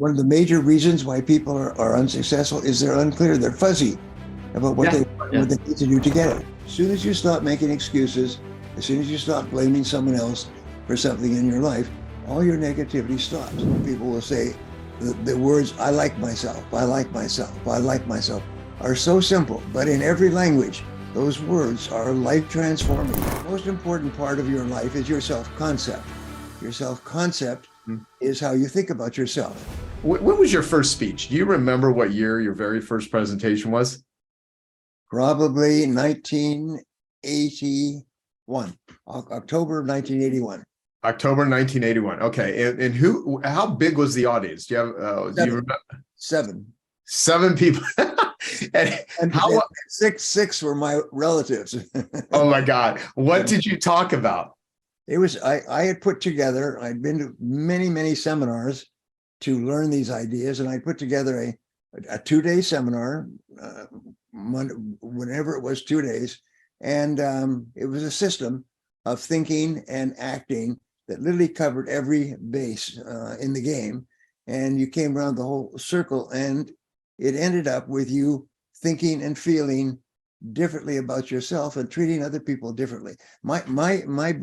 one of the major reasons why people are unsuccessful is they're unclear, they're fuzzy about what Yeah, what they need to do to get it. As soon as you stop making excuses, as soon as you stop blaming someone else for something in your life, all your negativity stops. People will say the words, I like myself, I like myself, I like myself, are so simple, but in every language, those words are life transforming. The most important part of your life is your self-concept. Your self-concept is how you think about yourself. When was your first speech? Do you remember what year your very first presentation was? Probably 1981, October of 1981. October 1981. Okay. And how big was the audience? Do you remember? Seven. Seven people. And six were my relatives. Oh my God. What did you talk about? It was, I had put together, I'd been to many, many seminars to learn these ideas, and I put together a 2-day seminar, whenever it was 2 days. And it was a system of thinking and acting that literally covered every base in the game. And you came around the whole circle, and it ended up with you thinking and feeling differently about yourself and treating other people differently. My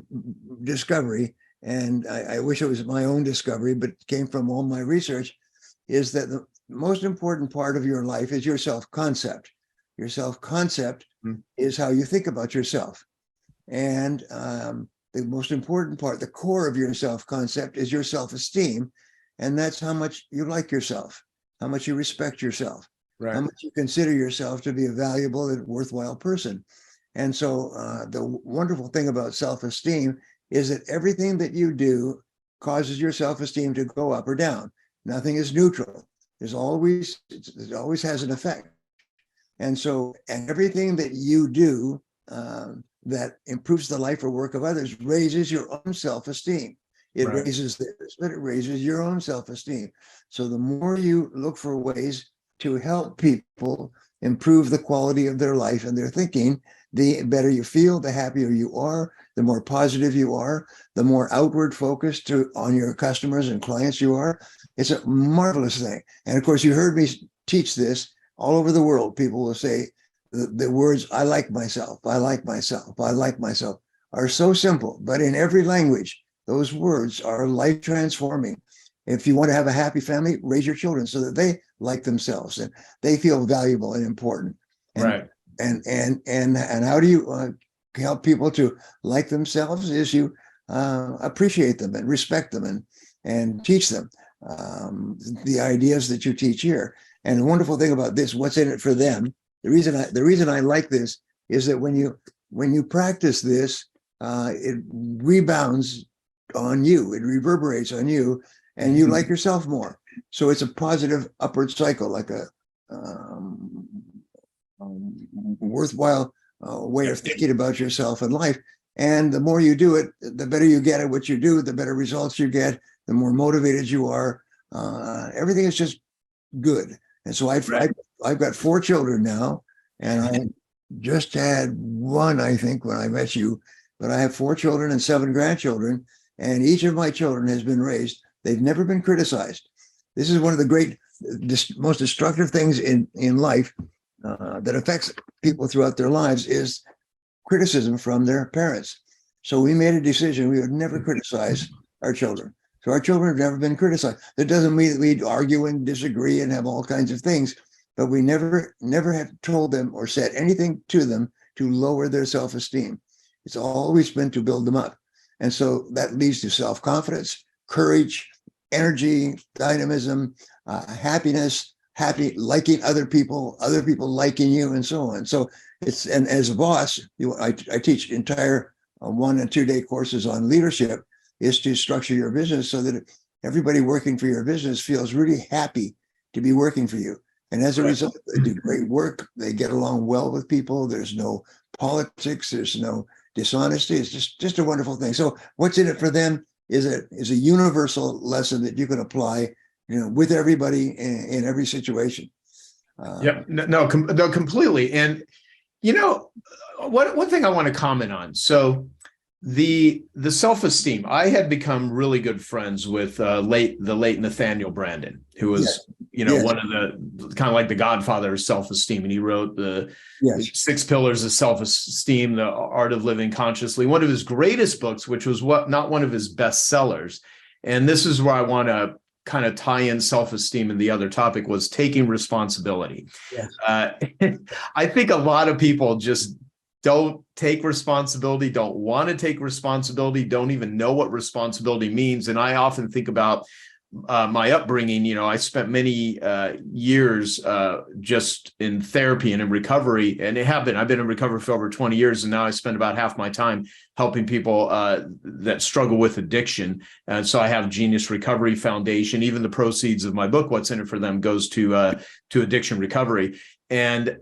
discovery, and I wish it was my own discovery, but it came from all my research, is that the most important part of your life is your self-concept. Your self-concept is how you think about yourself. And the most important part, the core of your self-concept, is your self-esteem. And that's how much you like yourself, how much you respect yourself, Right. how much you consider yourself to be a valuable and worthwhile person. And so the wonderful thing about self-esteem is that everything that you do causes your self-esteem to go up or down. Nothing is neutral. It always has an effect. And so, and everything that you do that improves the life or work of others raises your own self-esteem. It Right. raises theirs, but it raises your own self-esteem. So the more you look for ways to help people improve the quality of their life and their thinking, the better you feel, the happier you are, the more positive you are, the more outward focused on your customers and clients you are. It's a marvelous thing. And of course, you heard me teach this all over the world. People will say the words, I like myself, I like myself, I like myself, are so simple, but in every language, those words are life transforming. If you want to have a happy family, raise your children so that they like themselves and they feel valuable and important. And, Right. And how do you help people to like themselves? Is you appreciate them and respect them and teach them the ideas that you teach here. And the wonderful thing about this, what's in it for them? The reason I like this is that when you practice this, it rebounds on you, it reverberates on you, and you like yourself more. So it's a positive upward cycle, like a worthwhile way of thinking about yourself and life. And the more you do it, the better you get at what you do, the better results you get, the more motivated you are. Everything is just good. And so I've got 4 children now, and I just had one, I think, when I met you, but I have 4 children and 7 grandchildren, and each of my children has been raised. They've never been criticized. This is one of the great, most destructive things in life that affects people throughout their lives is criticism from their parents. So we made a decision we would never criticize our children. So our children have never been criticized. That doesn't mean that we'd argue and disagree and have all kinds of things, but we never have told them or said anything to them to lower their self-esteem. It's always been to build them up. And so that leads to self-confidence, courage, energy, dynamism, happiness, liking other people liking you, and so on. So and as a boss, I teach entire 1 and 2 day courses on leadership, is to structure your business so that everybody working for your business feels really happy to be working for you. And as a result, they do great work. They get along well with people. There's no politics. There's no dishonesty. It's just a wonderful thing. So what's in it for them is a universal lesson that you can apply, with everybody in every situation. No, completely. And one thing I want to comment on. So The self-esteem. I had become really good friends with the late Nathaniel Branden, who Yes, was, yes, one of the kind of like the godfather of self-esteem. And he wrote the yes. 6 pillars of self-esteem, the art of living consciously. One of his greatest books, which was not one of his best sellers. And this is where I want to kind of tie in self-esteem, and the other topic was taking responsibility. Yes. Uh, I think a lot of people just don't take responsibility, don't want to take responsibility, don't even know what responsibility means. And I often think about my upbringing. I spent many years just in therapy and in recovery, and I've been in recovery for over 20 years, and now I spend about half my time helping people that struggle with addiction. And so I have Genius Recovery Foundation. Even the proceeds of my book, What's in It for Them, goes to addiction recovery. And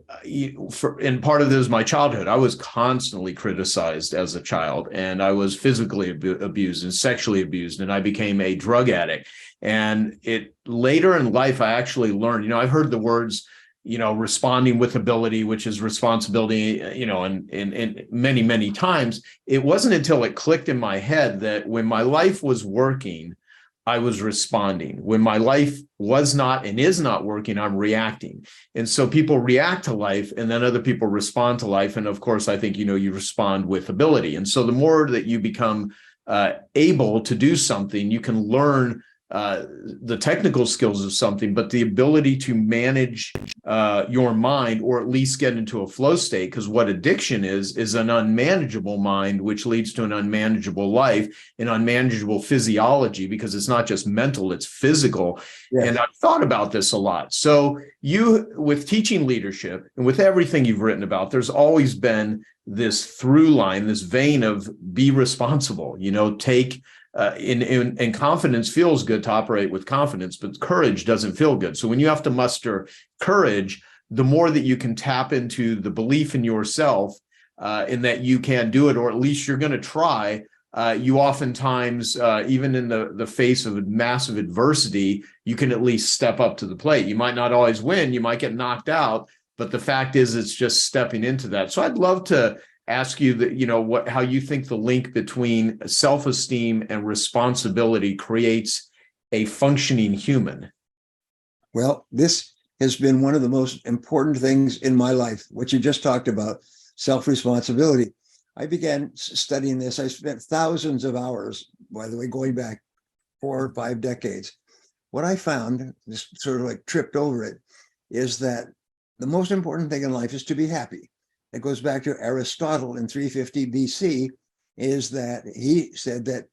part of this is my childhood. I was constantly criticized as a child, and I was physically abused and sexually abused, and I became a drug addict. And later in life, I actually learned, I've heard the words, responding with ability, which is responsibility, and many, many times. It wasn't until it clicked in my head that when my life was working, I was responding. When my life was not and is not working, I'm reacting. And so people react to life, and then other people respond to life. And of course, I think, you respond with ability. And so the more that you become able to do something, you can learn the technical skills of something, but the ability to manage your mind, or at least get into a flow state. Because what addiction is an unmanageable mind, which leads to an unmanageable life, an unmanageable physiology, because it's not just mental, it's physical. Yes. And I've thought about this a lot. So with teaching leadership and with everything you've written about, there's always been this through line, this vein of be responsible, take and confidence feels good to operate with confidence, but courage doesn't feel good. So when you have to muster courage, the more that you can tap into the belief in yourself, in that you can do it, or at least you're going to try, you oftentimes, even in the face of massive adversity, you can at least step up to the plate. You might not always win, you might get knocked out, but the fact is, it's just stepping into that. So I'd love to ask you that, how you think the link between self-esteem and responsibility creates a functioning human. Well, this has been one of the most important things in my life, what you just talked about, self-responsibility. I began studying this. I spent thousands of hours, by the way, going back 4 or 5 decades. What I found, just sort of like tripped over it, is that the most important thing in life is to be happy. It goes back to Aristotle in 350 BC, is that he said that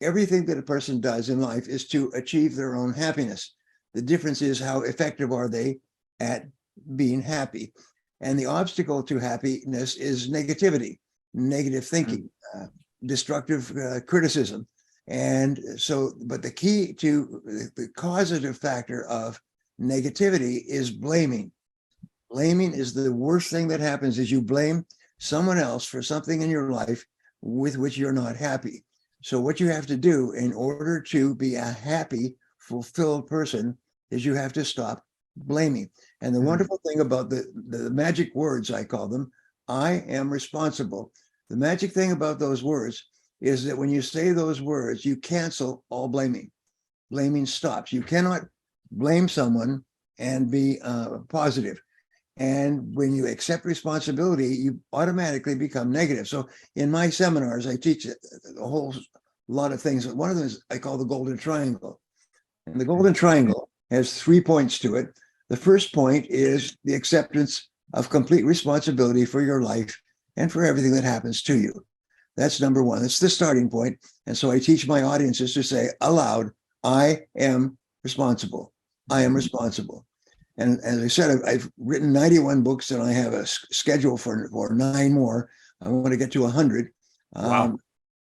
everything that a person does in life is to achieve their own happiness. The difference is how effective are they at being happy. And the obstacle to happiness is negativity, negative thinking, destructive criticism. And so, but the key to the causative factor of negativity is blaming. Blaming is the worst thing that happens, is you blame someone else for something in your life with which you're not happy. So what you have to do in order to be a happy, fulfilled person is you have to stop blaming. And the wonderful thing about the magic words, I call them, I am responsible. The magic thing about those words is that when you say those words, you cancel all blaming. Blaming stops. You cannot blame someone and be positive. And when you accept responsibility, you automatically become negative. So in my seminars, I teach a whole lot of things. One of them is I call the golden triangle. And the golden triangle has 3 points to it. The first point is the acceptance of complete responsibility for your life and for everything that happens to you. That's number one. It's the starting point. And so I teach my audiences to say aloud, I am responsible. I am responsible. And as I said, I've written 91 books, and I have a schedule for 9 more. I want to get to 100. Wow.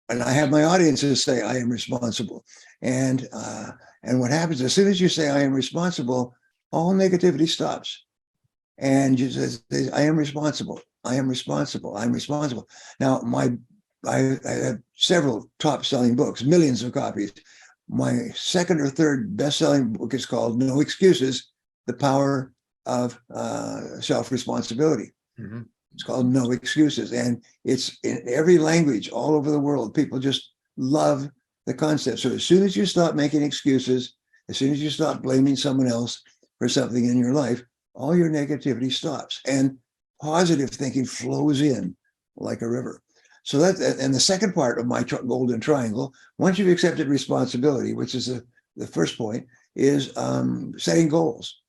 And I have my audiences say, I am responsible. And what happens, as soon as you say, I am responsible, all negativity stops. And you say, I am responsible. I am responsible. I'm responsible. Now, I have several top-selling books, millions of copies. My second or third best-selling book is called No Excuses, The Power of Self-Responsibility. It's called No Excuses. And it's in every language all over the world. People just love the concept. So as soon as you stop making excuses, as soon as you stop blaming someone else for something in your life, all your negativity stops and positive thinking flows in like a river. So and the second part of my golden triangle, once you've accepted responsibility, which is the first point, is setting goals.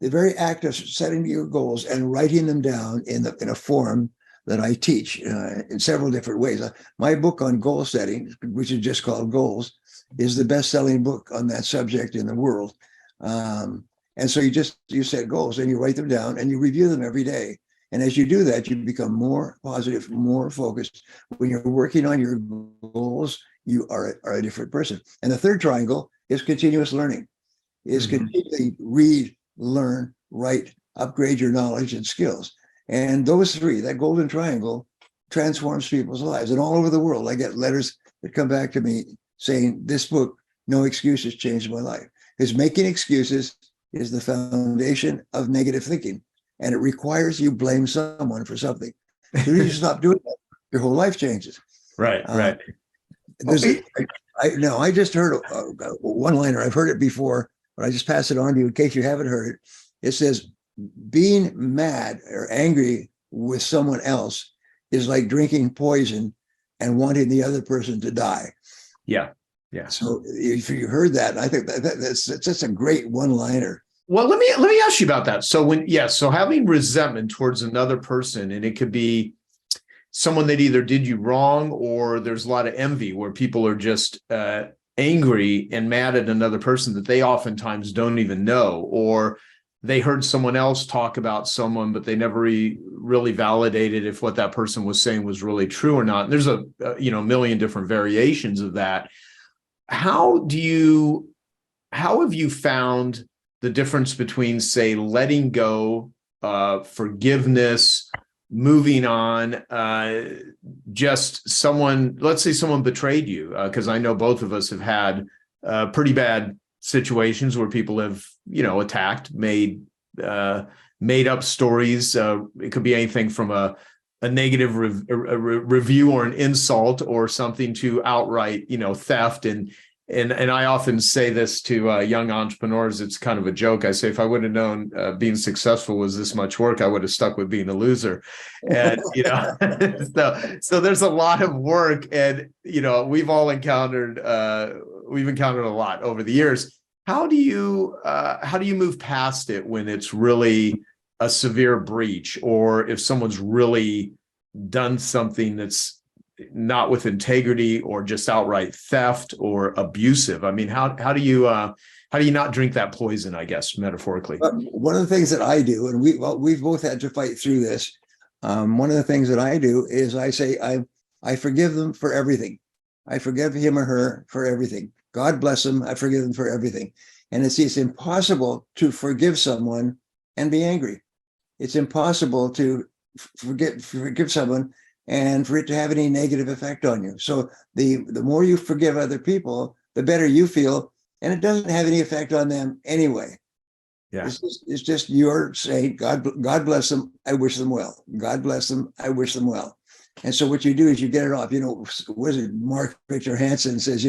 The very act of setting your goals and writing them down in a form that I teach in several different ways. My book on goal setting, which is just called Goals, is the best-selling book on that subject in the world. And so you set goals and you write them down and you review them every day. And as you do that, you become more positive, more focused. When you're working on your goals, you are a different person. And the third triangle is continuous learning, is continually read, learn, write, upgrade your knowledge and skills. And those three, that golden triangle, transforms people's lives. And all over the world, I get letters that come back to me saying, this book, No Excuses, changed my life. Because making excuses is the foundation of negative thinking. And it requires you blame someone for something. As soon as you stop doing that, your whole life changes. Right, right. I just heard a one-liner. I've heard it before, but I just pass it on to you in case you haven't heard it. It says, being mad or angry with someone else is like drinking poison and wanting the other person to die. Yeah, yeah. So if you heard that, I think that's a great one-liner. Well, let me ask you about that. So so having resentment towards another person, and it could be someone that either did you wrong, or there's a lot of envy where people are just angry and mad at another person that they oftentimes don't even know, or they heard someone else talk about someone, but they never really validated if what that person was saying was really true or not. And there's a million different variations of that. How have you found the difference between, say, letting go, forgiveness, moving on, just someone, let's say someone betrayed you, because I know both of us have had pretty bad situations where people have, attacked, made up stories. It could be anything from a negative review or an insult or something to outright, theft. And I often say this to young entrepreneurs. It's kind of a joke. I say, if I would have known being successful was this much work, I would have stuck with being a loser. And, so there's a lot of work, and, we've encountered a lot over the years. How do you move past it when it's really a severe breach, or if someone's really done something that's not with integrity, or just outright theft or abusive? I mean, how do you not drink that poison, I guess, metaphorically? One of the things that I do, and we've both had to fight through this. One of the things that I do is I say, I forgive them for everything. I forgive him or her for everything. God bless them. I forgive them for everything. And it's impossible to forgive someone and be angry. It's impossible to forgive someone and for it to have any negative effect on you. So the more you forgive other people, the better you feel, and it doesn't have any effect on them anyway. Yeah, it's just you're saying, God bless them, I wish them well. God bless them, I wish them well. And so what you do is you get it off. Was it Mark Victor Hansen says,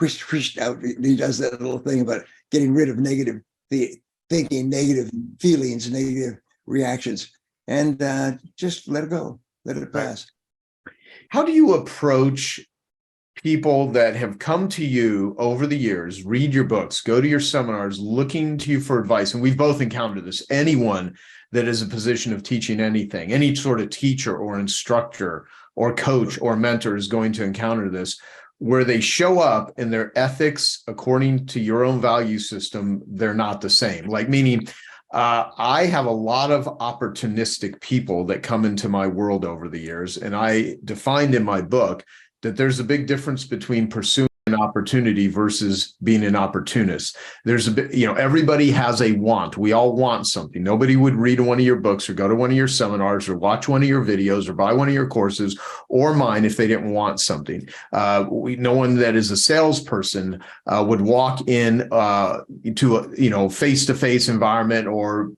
whoosh out. He does that little thing about getting rid of negative thinking, negative feelings, negative reactions, and just let it go. Let it pass. How do you approach people that have come to you over the years, read your books, go to your seminars, looking to you for advice? And we've both encountered this. Anyone that is in a position of teaching anything, any sort of teacher or instructor or coach or mentor is going to encounter this, where they show up and their ethics, according to your own value system, they're not the same. Like, meaning, I have a lot of opportunistic people that come into my world over the years, and I defined in my book that there's a big difference between pursuing an opportunity versus being an opportunist. There's a bit, everybody has a want. We all want something. Nobody would read one of your books or go to one of your seminars or watch one of your videos or buy one of your courses or mine if they didn't want something. No one that is a salesperson would walk in to a face-to-face environment or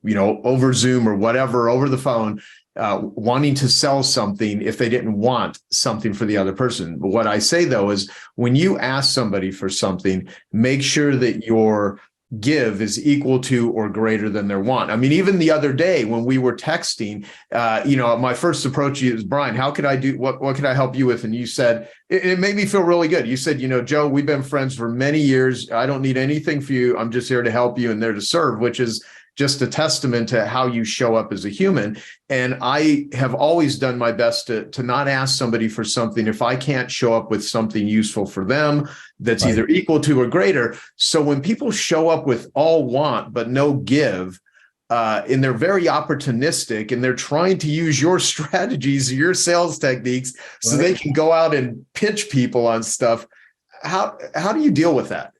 over Zoom or whatever, over the phone, wanting to sell something if they didn't want something for the other person. But what I say, though, is when you ask somebody for something, make sure that your give is equal to or greater than their want. I mean, even the other day when we were texting, my first approach is, Brian, how could I do, what could I help you with? And you said, it made me feel really good. You said, Joe, we've been friends for many years. I don't need anything for you. I'm just here to help you and there to serve, which is just a testament to how you show up as a human. And I have always done my best to not ask somebody for something if I can't show up with something useful for them that's either equal to or greater. So when people show up with all want but no give, and they're very opportunistic and they're trying to use your strategies, your sales techniques, so they can go out and pitch people on stuff, how do you deal with that?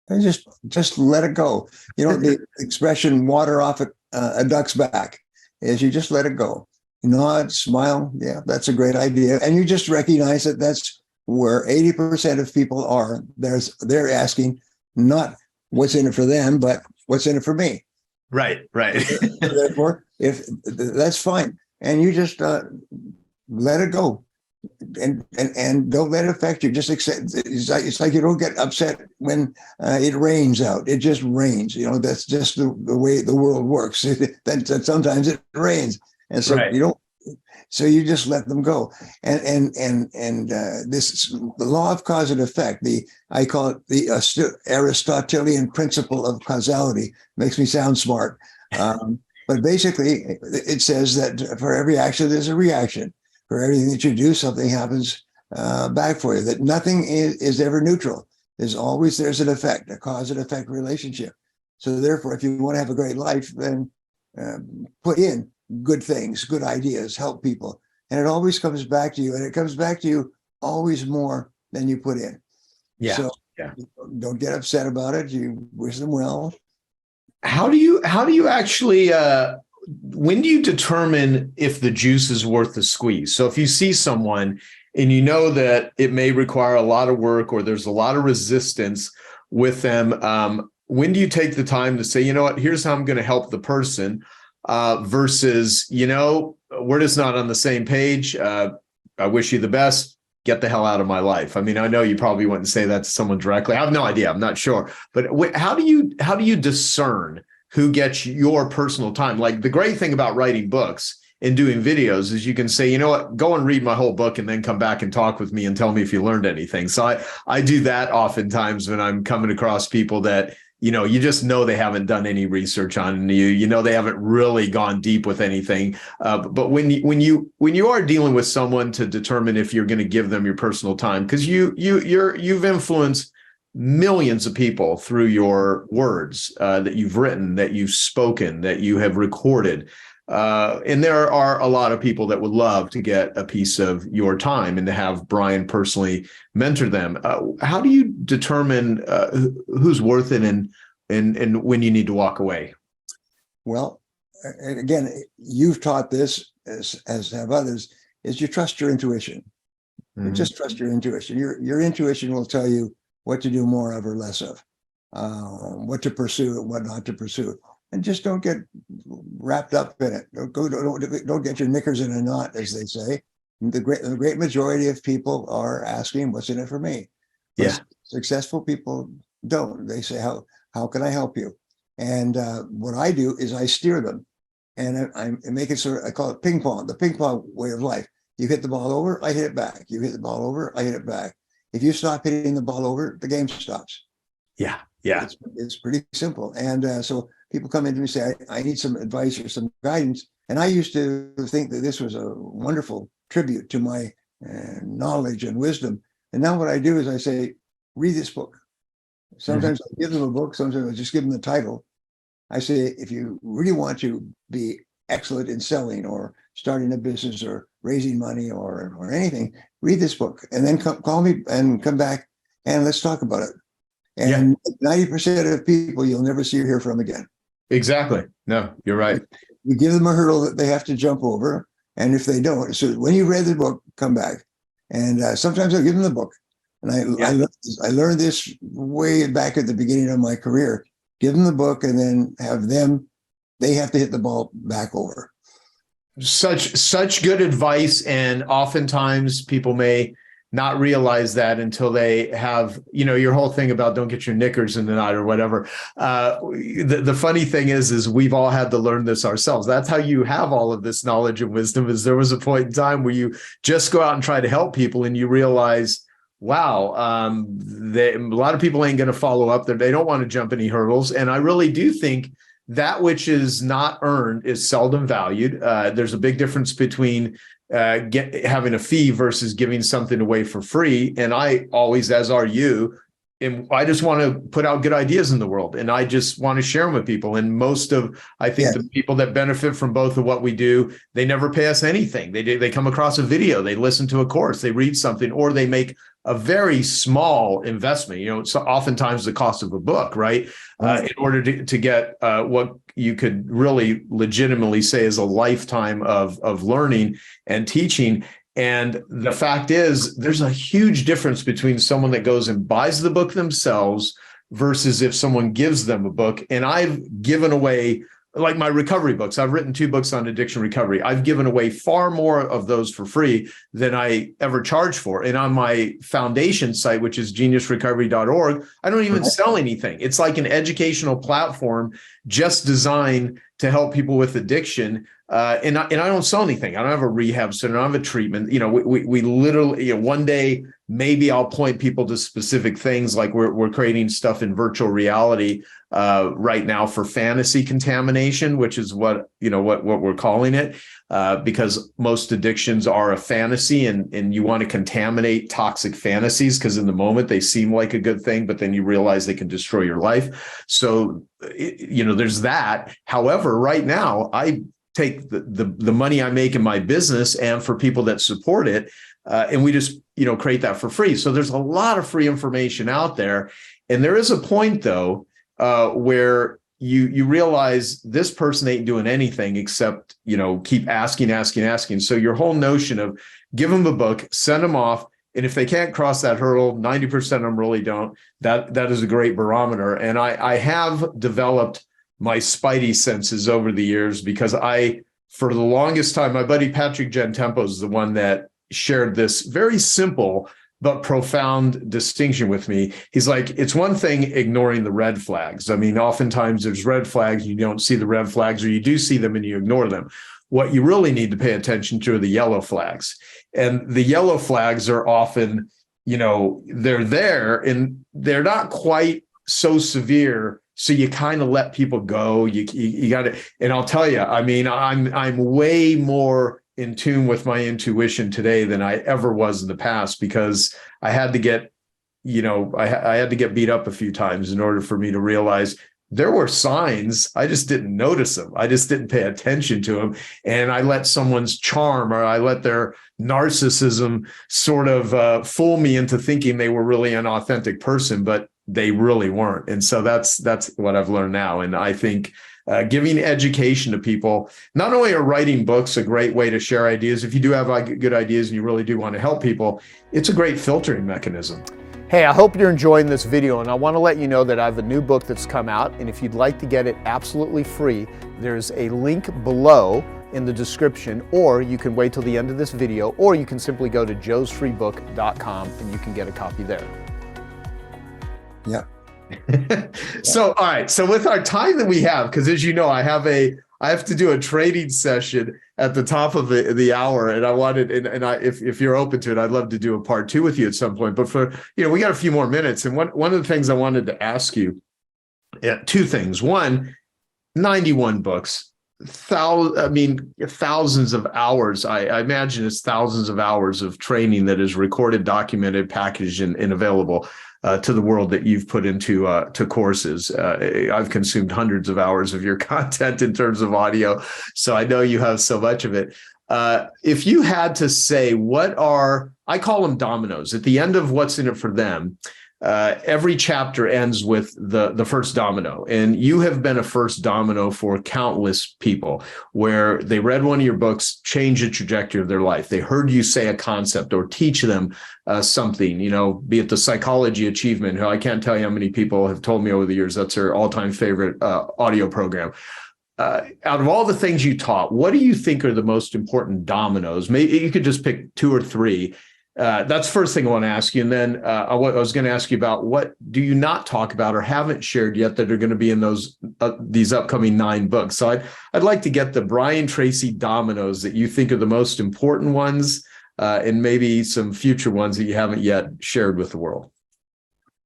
And just let it go. The expression "water off a duck's back" is you just let it go. Nod, smile. Yeah, that's a great idea. And you just recognize that that's where 80% of people are. They're asking not what's in it for them, but what's in it for me. Right. Therefore, if that's fine, and you just let it go. And don't let it affect you. Just accept. It's like you don't get upset when it rains out. It just rains. That's just the way the world works. That sometimes it rains, and so you don't. So you just let them go. And this the law of cause and effect. I call it the Aristotelian principle of causality. Makes me sound smart, but basically it says that for every action there's a reaction. For everything that you do, something happens back for you. That nothing is ever neutral. There's an effect, a cause and effect relationship. So therefore, if you want to have a great life, then put in good things, good ideas, help people. And it always comes back to you. And it comes back to you always more than you put in. Yeah. So don't get upset about it. You wish them well. How do you actually when do you determine if the juice is worth the squeeze? So if you see someone and you know that it may require a lot of work or there's a lot of resistance with them, when do you take the time to say, what, here's how I'm going to help the person versus, we're just not on the same page. I wish you the best. Get the hell out of my life. I mean, I know you probably wouldn't say that to someone directly. I have no idea. I'm not sure. But how do you discern who gets your personal time? Like the great thing about writing books and doing videos is you can say, what, go and read my whole book and then come back and talk with me and tell me if you learned anything. So I do that oftentimes when I'm coming across people that, you just know they haven't done any research on you, they haven't really gone deep with anything. But when you are dealing with someone to determine if you're going to give them your personal time, because you've influenced millions of people through your words that you've written, that you've spoken, that you have recorded. And there are a lot of people that would love to get a piece of your time and to have Brian personally mentor them. How do you determine who's worth it and when you need to walk away? Well, and again, you've taught this as have others, is you trust your intuition. Mm-hmm. Just trust your intuition. Your intuition will tell you what to do more of or less of, what to pursue and what not to pursue. And just don't get wrapped up in it. Don't get your knickers in a knot, as they say. The great majority of people are asking, what's in it for me? Yeah. Successful people don't. They say, how can I help you? And what I do is I steer them. And I make it I call it ping pong, the ping pong way of life. You hit the ball over, I hit it back. You hit the ball over, I hit it back. If you stop hitting the ball over, the game stops. Yeah. It's pretty simple. And so people come in to me and say, I need some advice or some guidance. And I used to think that this was a wonderful tribute to my knowledge and wisdom. And now what I do is I say, read this book. Sometimes I give them a book. Sometimes I just give them the title. I say, if you really want to be excellent in selling or starting a business or raising money or anything, read this book and then call me and come back and let's talk about it. And 90% of people you'll never see or hear from again. Exactly. No, you're right. You give them a hurdle that they have to jump over. And if they don't, so when you read the book, come back. And sometimes I'll give them the book. And I learned this way back at the beginning of my career. Give them the book and then they have to hit the ball back over. Such good advice, and oftentimes people may not realize that until they have, your whole thing about don't get your knickers in the knot or whatever. The funny thing is we've all had to learn this ourselves. That's how you have all of this knowledge and wisdom, is there was a point in time where you just go out and try to help people and you realize, wow, a lot of people ain't going to follow up there. They don't want to jump any hurdles. And I really do think that which is not earned is seldom valued. There's a big difference between having a fee versus giving something away for free. And I always, as are you, and I just want to put out good ideas in the world, and I just want to share them with people. And I think the people that benefit from both of what we do, they never pay us anything. They come across a video, they listen to a course, they read something, or they make a very small investment. It's oftentimes the cost of a book, right? In order to get what you could really legitimately say is a lifetime of learning and teaching. And the fact is, there's a huge difference between someone that goes and buys the book themselves versus if someone gives them a book. And I've given away, like my recovery books, I've written 2 books on addiction recovery. I've given away far more of those for free than I ever charged for. And on my foundation site, which is geniusrecovery.org, I don't even sell anything. It's like an educational platform just designed to help people with addiction. And I don't sell anything. I don't have a rehab center. I don't have a treatment. We literally, one day, maybe I'll point people to specific things, like we're creating stuff in virtual reality right now for fantasy contamination, which is what we're calling it, because most addictions are a fantasy, and you want to contaminate toxic fantasies because in the moment they seem like a good thing, but then you realize they can destroy your life. So, there's that. However, right now, I take the money I make in my business and for people that support it, and we just create that for free. So there's a lot of free information out there, and there is a point though where you realize this person ain't doing anything except keep asking. So your whole notion of give them a book, send them off, and if they can't cross that hurdle, 90% of them really don't. That is a great barometer, and I have developed my spidey senses over the years, because for the longest time, my buddy Patrick Gentempo is the one that shared this very simple but profound distinction with me. He's like, it's one thing ignoring the red flags. I mean, oftentimes there's red flags, you don't see the red flags, or you do see them and you ignore them. What you really need to pay attention to are the yellow flags. And the yellow flags are often, they're there and they're not quite so severe. So you kind of let people go. You got to, and I'll tell you, I mean, I'm way more in tune with my intuition today than I ever was in the past, because I had to get, I had to get beat up a few times in order for me to realize there were signs. I just didn't notice them. I just didn't pay attention to them. And I let someone's charm, or I let their narcissism sort of fool me into thinking they were really an authentic person, but they really weren't. And so that's what I've learned now. And I think giving education to people, not only are writing books a great way to share ideas, if you do have good ideas and you really do want to help people, it's a great filtering mechanism. Hey, I hope you're enjoying this video, and I want to let you know that I have a new book that's come out, and if you'd like to get it absolutely free, there's a link below in the description, or you can wait till the end of this video, or you can simply go to joesfreebook.com and you can get a copy there. Yeah. So, all right. So with our time that we have, because as you know, I have to do a trading session at the top of the hour, and I wanted, and if you're open to it, I'd love to do a part 2 with you at some point. But we got a few more minutes, and one of the things I wanted to ask you, 2 things. One, 91 books, thousands of hours. I imagine it's thousands of hours of training that is recorded, documented, packaged, and available to the world that you've put into to courses. I've consumed hundreds of hours of your content in terms of audio, so I know you have so much of it. If you had to say, I call them dominoes, at the end of what's in it for them, every chapter ends with the first domino, and you have been a first domino for countless people, where they read one of your books, changed the trajectory of their life. They heard you say a concept or teach them something, be it the psychology achievement. I can't tell you how many people have told me over the years that's their all-time favorite audio program. out of all the things you taught, what do you think are the most important dominoes? Maybe you could just pick two or three. That's the first thing I want to ask you. And then I was going to ask you about what do you not talk about or haven't shared yet that are going to be in those these upcoming 9 books. So I'd like to get the Brian Tracy dominoes that you think are the most important ones, and maybe some future ones that you haven't yet shared with the world.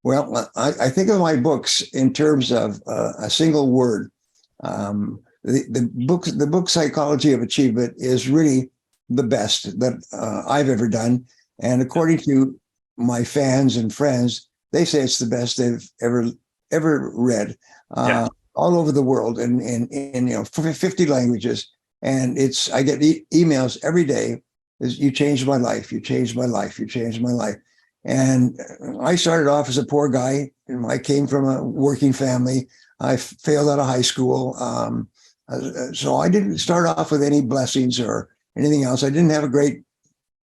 Well, I think of my books in terms of a single word. The book Psychology of Achievement is really the best that I've ever done. And according to my fans and friends, they say it's the best they've ever read, all over the world in 50 languages. And I get emails every day. You changed my life. You changed my life. You changed my life. And I started off as a poor guy. I came from a working family. I failed out of high school. So I didn't start off with any blessings or anything else. I didn't have a great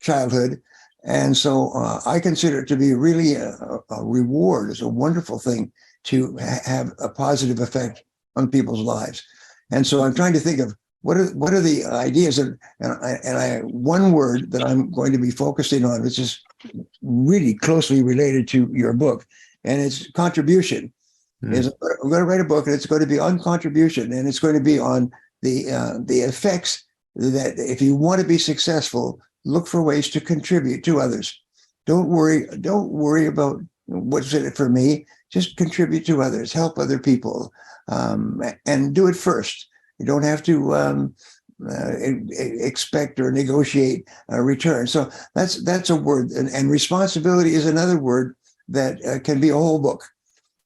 childhood. And so I consider it to be really a reward. It's a wonderful thing to have a positive effect on people's lives. And so I'm trying to think of what are the ideas, and one word that I'm going to be focusing on, which is really closely related to your book, and it's contribution. I'm going to write a book, and it's going to be on contribution, and it's going to be on the effects that if you want to be successful, look for ways to contribute to others. Don't worry about what's in it for me. Just contribute to others, help other people, and do it first. You don't have to expect or negotiate a return. So that's a word, and responsibility is another word that can be a whole book.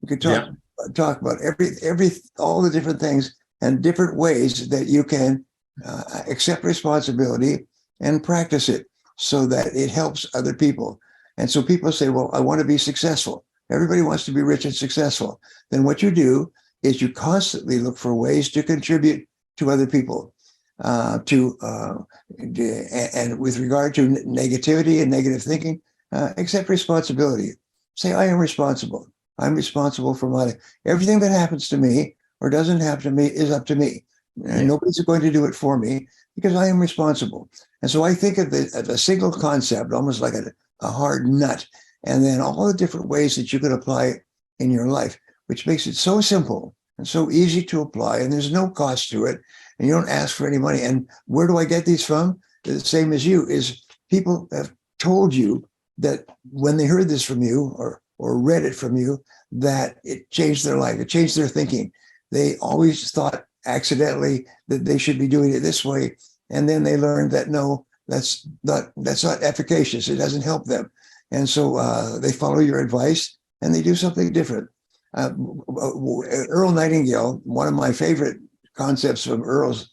You could talk about all the different things and different ways that you can accept responsibility and practice it so that it helps other people. And so people say, well, I want to be successful. Everybody wants to be rich and successful. Then what you do is you constantly look for ways to contribute to other people, and with regard to negativity and negative thinking, accept responsibility. Say, I am responsible. I'm responsible for my life. Everything that happens to me or doesn't happen to me is up to me. And nobody's going to do it for me because I am responsible. And so I think of a single concept, almost like a hard nut, and then all the different ways that you can apply it in your life, which makes it so simple and so easy to apply, and there's no cost to it, and you don't ask for any money. And where do I get these from? The same as you, is people have told you that when they heard this from you or read it from you, that it changed their life, it changed their thinking. They always thought accidentally that they should be doing it this way, and then they learned that no, that's not efficacious. It doesn't help them. And so they follow your advice and they do something different. Earl Nightingale, one of my favorite concepts from Earl's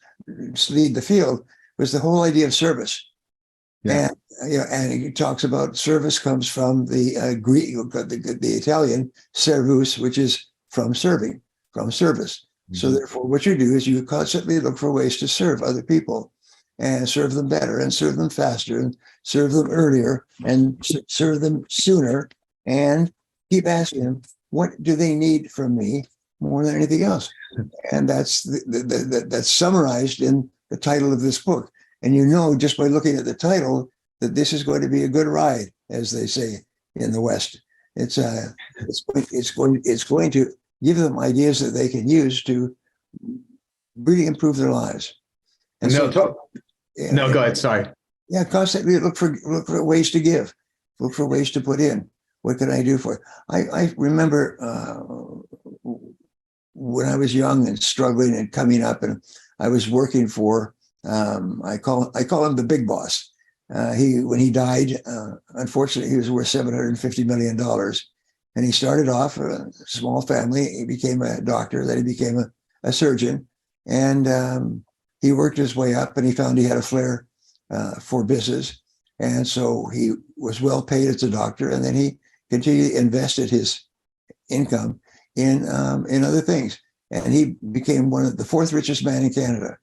Lead the Field, was the whole idea of service. And he talks about service comes from the Greek, the Italian servus, which is from serving, from service. So therefore, what you do is you constantly look for ways to serve other people and serve them better and serve them faster and serve them earlier and serve them sooner, and keep asking them, what do they need from me more than anything else? And that's that's summarized in the title of this book. And you know, just by looking at the title, that this is going to be a good ride, as they say in the West. It's going to give them ideas that they can use to really improve their lives. And go ahead. Sorry. Yeah, constantly look for ways to give, look for ways to put in. What can I do for it? I remember when I was young and struggling and coming up, and I was working for I call him the big boss. When he died, unfortunately, he was worth $750 million. And he started off a small family. He became a doctor, then he became a surgeon. And he worked his way up, and he found he had a flair for business. And so he was well paid as a doctor. And then he continued to invested his income in other things. And he became the fourth richest man in Canada.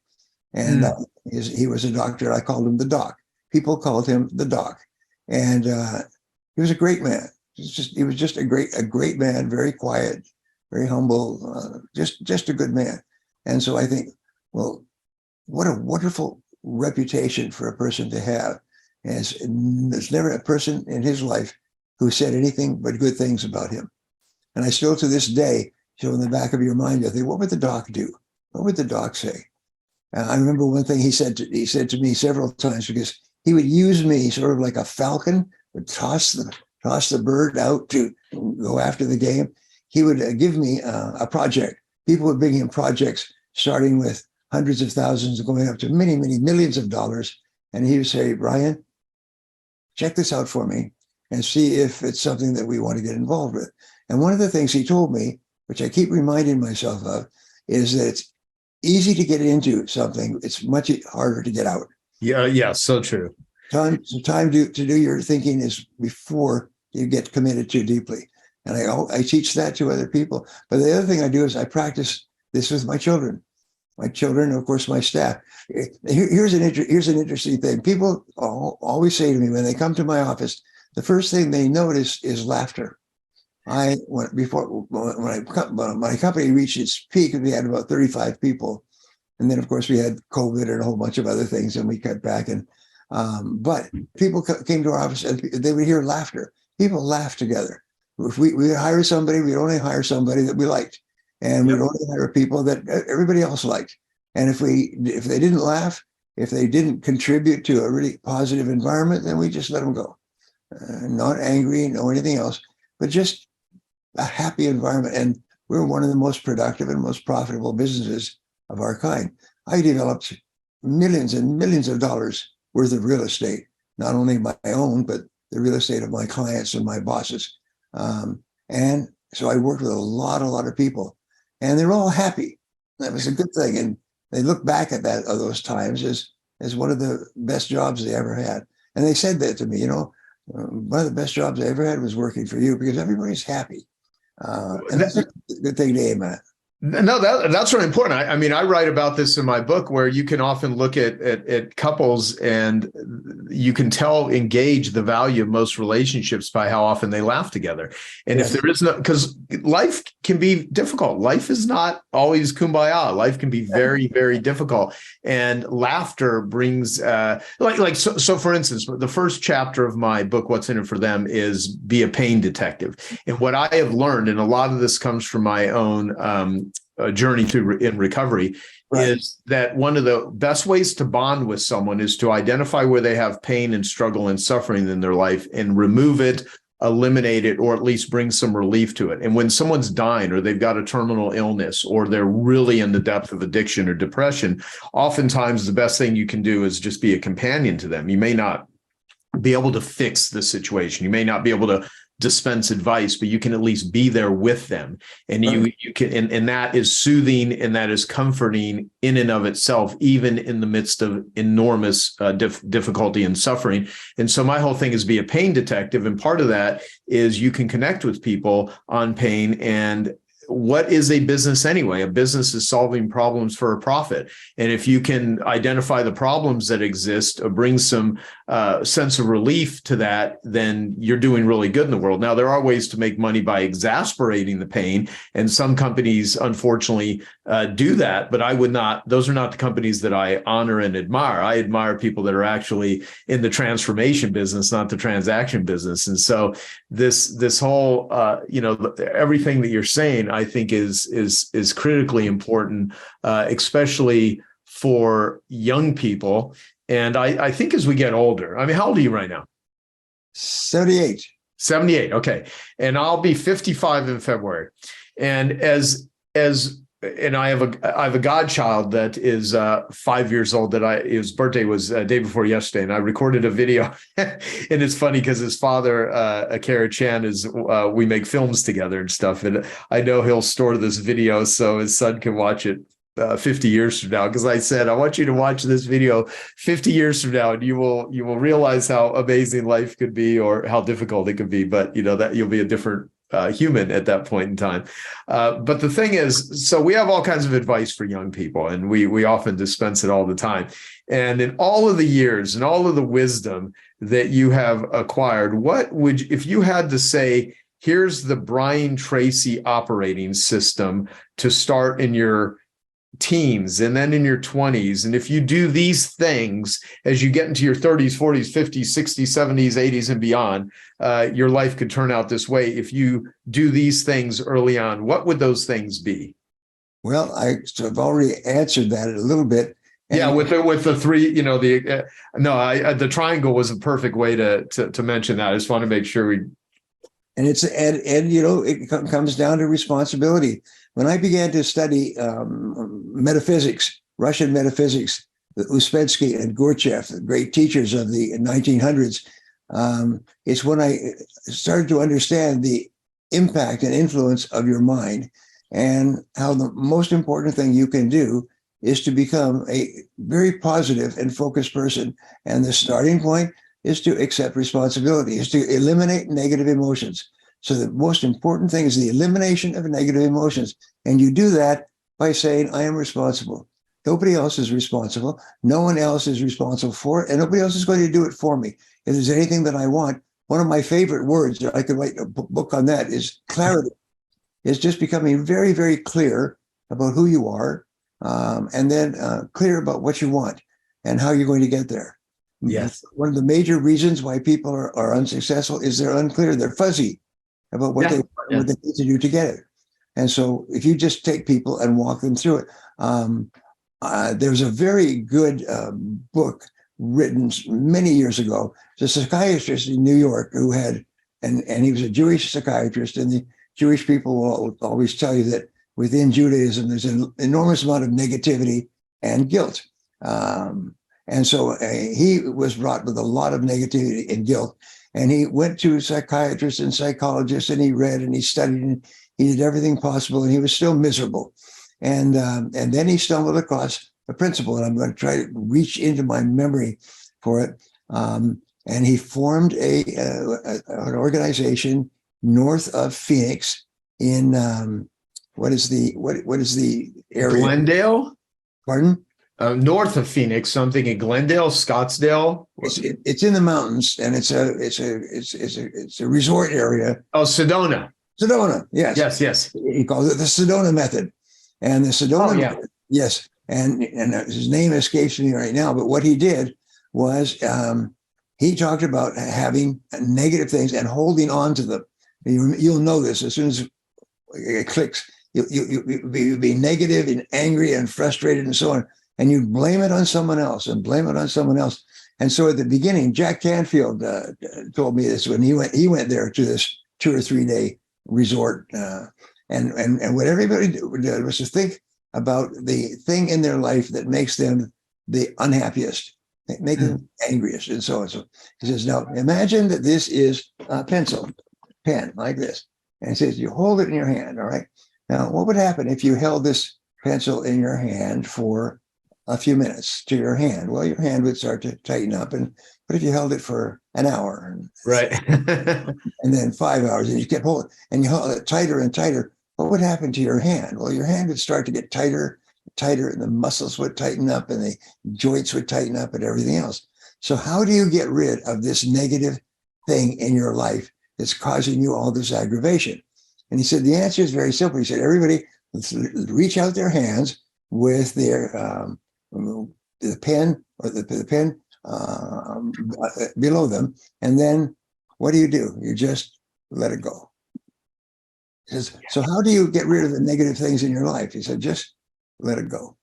And he was a doctor. I called him the doc. People called him the doc. And he was a great man. He was just a great man, very quiet, very humble, just a good man. And so I think Well, what a wonderful reputation for a person to have. As there's never a person in his life who said anything but good things about him. And I still to this day, so in the back of your mind, you think, what would the doc do? What would the doc say? I remember one thing he said to me several times, because he would use me sort of like a falcon, would toss the bird out to go after the game. He would give me a project. People would bring him projects starting with hundreds of thousands and going up to many, many millions of dollars. And he would say, Brian, check this out for me and see if it's something that we want to get involved with. And one of the things he told me, which I keep reminding myself of, is that it's easy to get into something. It's much harder to get out. Yeah, so true. Time to do your thinking is before you get committed too deeply. And I teach that to other people. But the other thing I do is I practice this with my children. My children, of course, my staff. Here's an interesting thing. People always say to me when they come to my office, the first thing they notice is laughter. When my company reached its peak, we had about 35 people, and then of course we had COVID and a whole bunch of other things, and we cut back. And but people came to our office and they would hear laughter. People laugh together. If we would hire somebody, we'd only hire somebody that we liked, and we'd only hire people that everybody else liked. And if they didn't laugh, if they didn't contribute to a really positive environment, then we just let them go. Not angry, no anything else, but just a happy environment. And we're one of the most productive and most profitable businesses of our kind. I developed millions and millions of dollars worth of real estate, not only my own, but the real estate of my clients and my bosses. And so I worked with a lot of people, and they're all happy. That was a good thing. And they look back at those times as one of the best jobs they ever had. And they said that to me, one of the best jobs I ever had was working for you, because everybody's happy. And that's a good thing to aim at. No, that's really important. I mean, I write about this in my book, where you can often look at couples and you can engage the value of most relationships by how often they laugh together. And yes. If there is no, because life can be difficult. Life is not always kumbaya. Life can be very, very difficult. And laughter brings, so for instance, the first chapter of my book, What's in It for Them, is be a pain detective. And what I have learned, and a lot of this comes from my own journey in recovery, right, is that one of the best ways to bond with someone is to identify where they have pain and struggle and suffering in their life and remove it, eliminate it, or at least bring some relief to it. And when someone's dying, or they've got a terminal illness, or they're really in the depth of addiction or depression, oftentimes the best thing you can do is just be a companion to them. You may not be able to fix the situation. You may not be able to dispense advice, but you can at least be there with them. And you can, and that is soothing, and that is comforting in and of itself, even in the midst of enormous difficulty and suffering. And so my whole thing is be a pain detective. And part of that is you can connect with people on pain. And what is a business anyway? A business is solving problems for a profit. And if you can identify the problems that exist, or bring some sense of relief to that, then you're doing really good in the world. Now, there are ways to make money by exasperating the pain. And some companies, unfortunately, do that. But I would not, those are not the companies that I honor and admire. I admire people that are actually in the transformation business, not the transaction business. And so this whole, everything that you're saying, I think is critically important, especially for young people. And I think as we get older, I mean, how old are you right now? 78. 78. Okay. And I'll be 55 in February. And and I have a godchild that is 5 years old, his birthday was day before yesterday, and I recorded a video. And it's funny because his father, Akara Chan, we make films together and stuff. And I know he'll store this video so his son can watch it 50 years from now, because I said, I want you to watch this video 50 years from now, and you will realize how amazing life could be, or how difficult it could be. But that you'll be a different human at that point in time. But the thing is, so we have all kinds of advice for young people, and we often dispense it all the time. And in all of the years and all of the wisdom that you have acquired, if you had to say, here's the Brian Tracy operating system to start in your teens and then in your 20s, and if you do these things as you get into your 30s, 40s, 50s, 60s, 70s, 80s, and beyond, your life could turn out this way. If you do these things early on, what would those things be? Well, I've already answered that a little bit. Yeah, with the three, the triangle was a perfect way to mention that. I just want to make sure we. And it comes down to responsibility. When I began to study metaphysics, Russian metaphysics, Uspensky and Gurdjieff, the great teachers of the 1900s, it's when I started to understand the impact and influence of your mind, and how the most important thing you can do is to become a very positive and focused person. And the starting point is to accept responsibility, is to eliminate negative emotions. So the most important thing is the elimination of negative emotions. And you do that by saying, I am responsible. Nobody else is responsible. No one else is responsible for it. And nobody else is going to do it for me. If there's anything that I want, one of my favorite words, I could write a book on that, is clarity. It's just becoming very, very clear about who you are, and then clear about what you want and how you're going to get there. Yes. One of the major reasons why people are unsuccessful is they're unclear. They're fuzzy about what they need to do to get it. And so if you just take people and walk them through it, there's a very good book written many years ago. There's a psychiatrist in New York who had, and he was a Jewish psychiatrist, and the Jewish people will always tell you that within Judaism, there's an enormous amount of negativity and guilt. And so he was brought with a lot of negativity and guilt. And he went to psychiatrists and psychologists, and he read and he studied and he did everything possible, and he was still miserable. And then he stumbled across a principle, and I'm going to try to reach into my memory for it. And he formed an organization north of Phoenix in what is the area? Glendale? Pardon? North of Phoenix, something in Glendale, Scottsdale. It's in the mountains, and it's a resort area. Oh, Sedona. Sedona, yes. Yes. He calls it the Sedona method, and the Sedona method, yes. And his name escapes me right now, but what he did was he talked about having negative things and holding on to them. You'll know this as soon as it clicks. You'll be negative and angry and frustrated and so on. And you blame it on someone else and blame it on someone else. And so at the beginning, Jack Canfield told me this when he went there to this 2 or 3 day resort. And what everybody did was to think about the thing in their life that makes them the unhappiest, make them angriest, and so on. So he says, now imagine that this is a pen like this. And he says, you hold it in your hand, all right? Now, what would happen if you held this pencil in your hand for a few minutes to your hand? Well, your hand would start to tighten up. But if you held it for an hour, right, and then 5 hours, and you kept holding, and you held it tighter and tighter, what would happen to your hand? Well, your hand would start to get tighter, and the muscles would tighten up, and the joints would tighten up, and everything else. So how do you get rid of this negative thing in your life that's causing you all this aggravation? And he said, the answer is very simple. He said, everybody, let's reach out their hands with their the pen or the pen below them. And then what do? You just let it go. He says, so how do you get rid of the negative things in your life? He said, just let it go.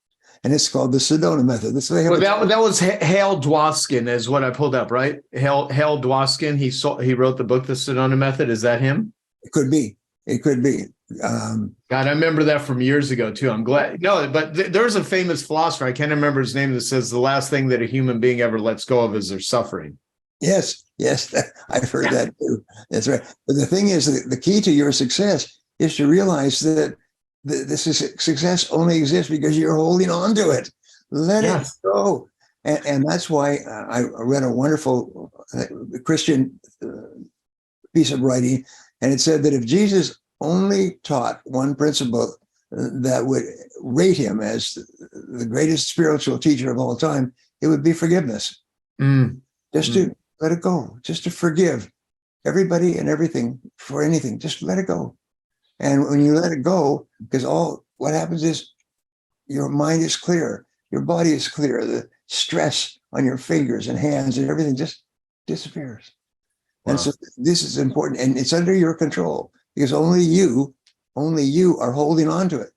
And it's called the Sedona method. That's what that was Hale Dwoskin is what I pulled up, right? Hale Dwoskin. He wrote the book, The Sedona Method. Is that him? It could be. God, I remember that from years ago too. I'm glad. No, but there's a famous philosopher, I can't remember his name, that says the last thing that a human being ever lets go of is their suffering. Yes, I've heard that too. That's right. But the thing is, the key to your success is to realize that this success only exists because you're holding on to it. Let it go. And that's why I read a wonderful Christian piece of writing, and it said that if Jesus only taught one principle that would rate him as the greatest spiritual teacher of all time, it would be forgiveness. Just to let it go, just to forgive everybody and everything for anything. Just let it go. And when you let it go, because what happens is your mind is clear, your body is clear, the stress on your fingers and hands and everything just disappears. Wow. And so this is important, and it's under your control because only you are holding on to it.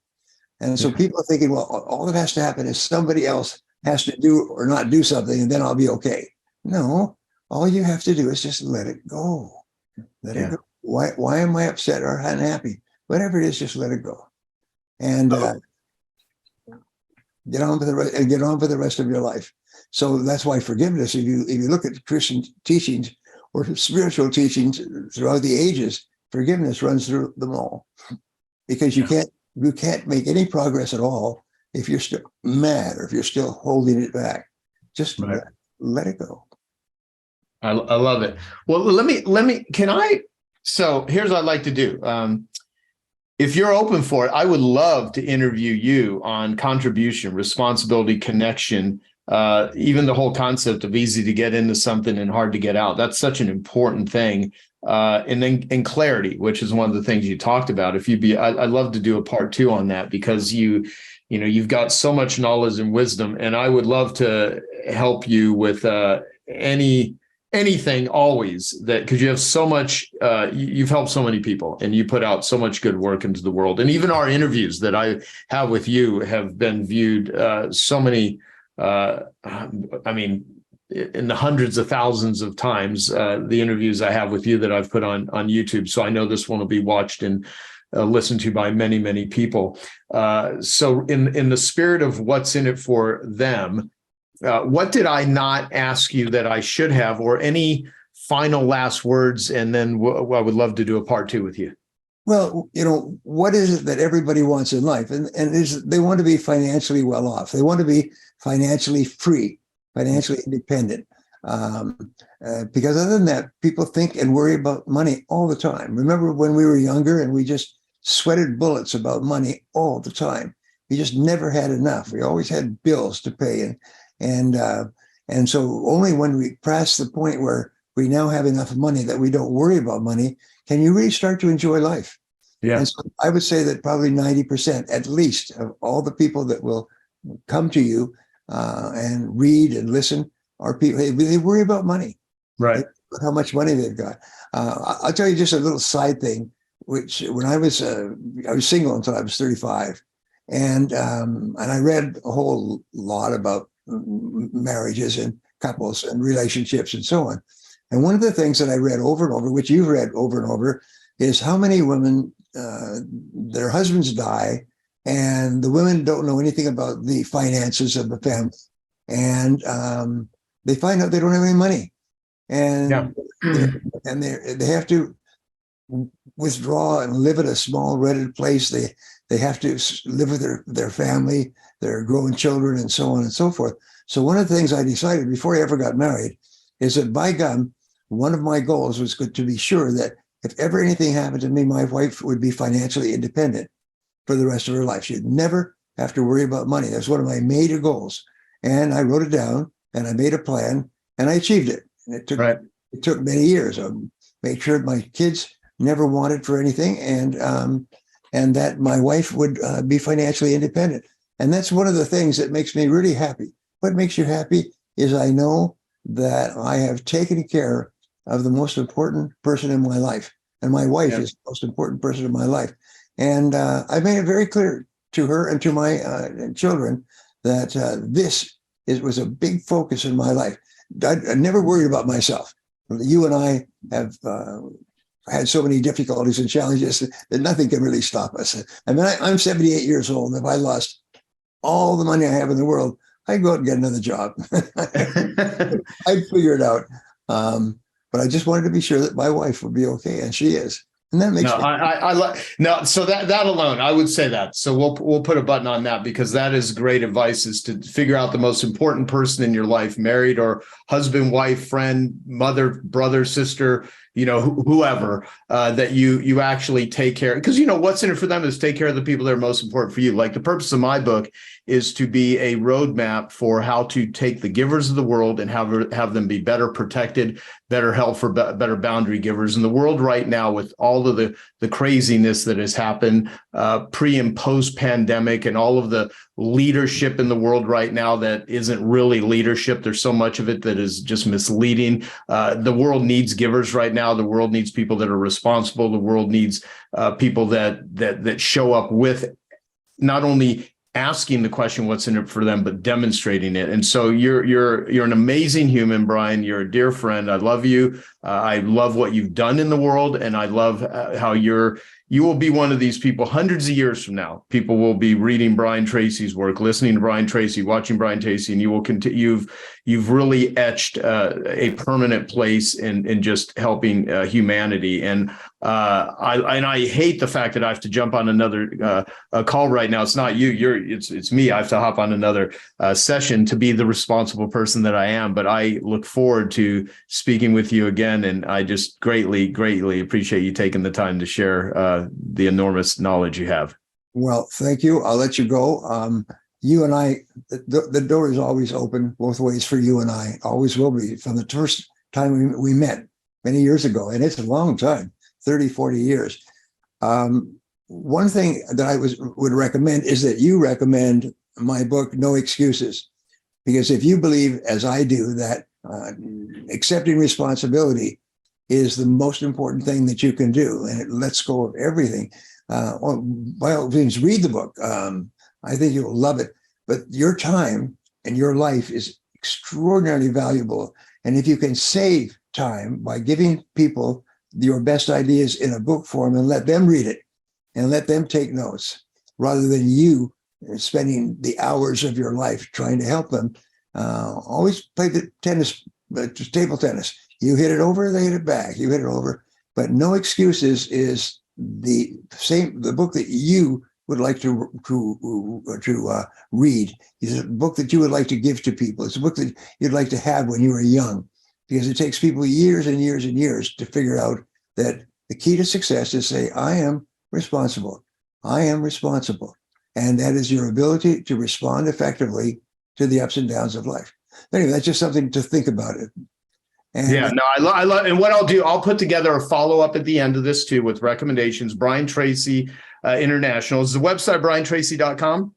And so people are thinking, well, all that has to happen is somebody else has to do or not do something, and then I'll be okay. No, all you have to do is just let it go. Let it go. Why am I upset or unhappy? Whatever it is, just let it go. And get on with the rest of your life. So that's why forgiveness, if you look at Christian teachings or spiritual teachings throughout the ages, forgiveness runs through them all. Because you can't make any progress at all if you're still mad or if you're still holding it back. Just let it go. I love it. Well, so here's what I'd like to do. If you're open for it, I would love to interview you on contribution, responsibility, connection, even the whole concept of easy to get into something and hard to get out. That's such an important thing. And then clarity, which is one of the things you talked about. I'd love to do a part 2 on that because you've got so much knowledge and wisdom, and I would love to help you with anything always, that because you have so much, you've helped so many people and you put out so much good work into the world. And even our interviews that I have with you have been viewed so many, in the hundreds of thousands of times, the interviews I have with you that I've put on YouTube. So I know this one will be watched and listened to by many, many people. So in the spirit of what's in it for them, what did I not ask you that I should have, or any final last words? And then I would love to do a part 2 with you. Well, what is it that everybody wants in life? And they want to be financially well off. They want to be financially free, financially independent. Because other than that, people think and worry about money all the time. Remember when we were younger and we just sweated bullets about money all the time? We just never had enough. We always had bills to pay. And so only when we pass the point where we now have enough money that we don't worry about money, can you really start to enjoy life? Yeah. And so I would say that probably 90% at least of all the people that will come to you and read and listen are people, they worry about money. Right. How much money they've got. I'll tell you just a little side thing, which when I was single until I was 35. And I read a whole lot about marriages and couples and relationships and so on. And one of the things that I read over and over, which you've read over and over, is how many women, their husbands die and the women don't know anything about the finances of the family. And they find out they don't have any money. And, they have to withdraw and live in a small rented place. They have to live with their family, their growing children, and so on and so forth. So one of the things I decided before I ever got married is that, by gum, one of my goals was to be sure that if ever anything happened to me, my wife would be financially independent for the rest of her life. She'd never have to worry about money. That's one of my major goals. And I wrote it down and I made a plan and I achieved it. And it took many years. I made sure my kids never wanted for anything, and that my wife would be financially independent. And that's one of the things that makes me really happy. What makes you happy is I know that I have taken care of the most important person in my life. And my wife is the most important person in my life. And I made it very clear to her and to my children that this was a big focus in my life. I never worried about myself. You and I have had so many difficulties and challenges that nothing can really stop us. I mean, I'm 78 years old. And if I lost all the money I have in the world, I'd go out and get another job. I'd figure it out. But I just wanted to be sure that my wife would be okay, and she is. And that makes so that alone, I would say that. So we'll put a button on that, because that is great advice, is to figure out the most important person in your life, married or husband, wife, friend, mother, brother, sister, whoever, that you actually take care, because what's in it for them is take care of the people that are most important for you. Like, the purpose of my book is to be a roadmap for how to take the givers of the world and have them be better protected, better held for better boundary givers. In the world right now, with all of the craziness that has happened pre and post pandemic, and all of the leadership in the world right now that isn't really leadership. There's so much of it that is just misleading. The world needs givers right now. The world needs people that are responsible. The world needs people that show up with not only asking the question what's in it for them, but demonstrating it. And so you're an amazing human, Brian. You're a dear friend. I love you. I love what you've done in the world, and I love how you will be one of these people hundreds of years from now. People will be reading Brian Tracy's work, listening to Brian Tracy, watching Brian Tracy, and you will continue. You've really etched a permanent place in just helping humanity. And I hate the fact that I have to jump on another call right now. It's not you. It's me. I have to hop on another session to be the responsible person that I am. But I look forward to speaking with you again, and I just greatly appreciate you taking the time to share the enormous knowledge you have. Well, thank you. I'll let you go. You and I, the door is always open both ways for you and I. Always will be, from the first time we met many years ago. And it's a long time, 30, 40 years. One thing that I would recommend is that you recommend my book, No Excuses. Because if you believe, as I do, that accepting responsibility is the most important thing that you can do, and it lets go of everything, by all means, read the book. I think you'll love it. But your time and your life is extraordinarily valuable. And if you can save time by giving people your best ideas in a book form and let them read it and let them take notes, rather than you spending the hours of your life trying to help them, always play the table tennis. You hit it over, they hit it back. You hit it over. But No Excuses is the book that you would like to read. It's a book that you would like to give to people. It's a book that you'd like to have when you were young, because it takes people years and years and years to figure out that the key to success is say, I am responsible. I am responsible. And that is your ability to respond effectively to the ups and downs of life. Anyway, that's just something to think about it. And yeah, no, I love, and what I'll do, I'll put together a follow-up at the end of this too with recommendations. Brian Tracy International. Is the website briantracy.com?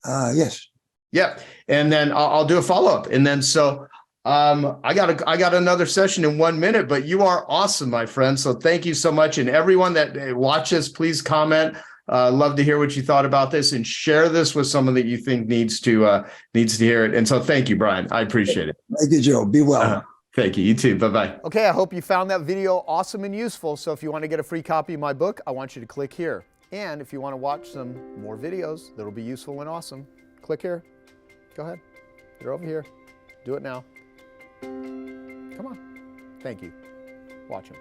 Yes. Yeah. And then I'll do a follow-up. And then so I got another session in 1 minute, but you are awesome, my friend. So thank you so much. And everyone that watches, please comment. Love to hear what you thought about this, and share this with someone that you think needs to hear it. And so thank you, Brian. I appreciate it. Thank you, Joe. Be well. Thank you. You too. Bye-bye. Okay, I hope you found that video awesome and useful. So if you want to get a free copy of my book, I want you to click here. And if you want to watch some more videos that'll be useful and awesome, click here. Go ahead. You're over here. Do it now. Come on. Thank you. Watch them.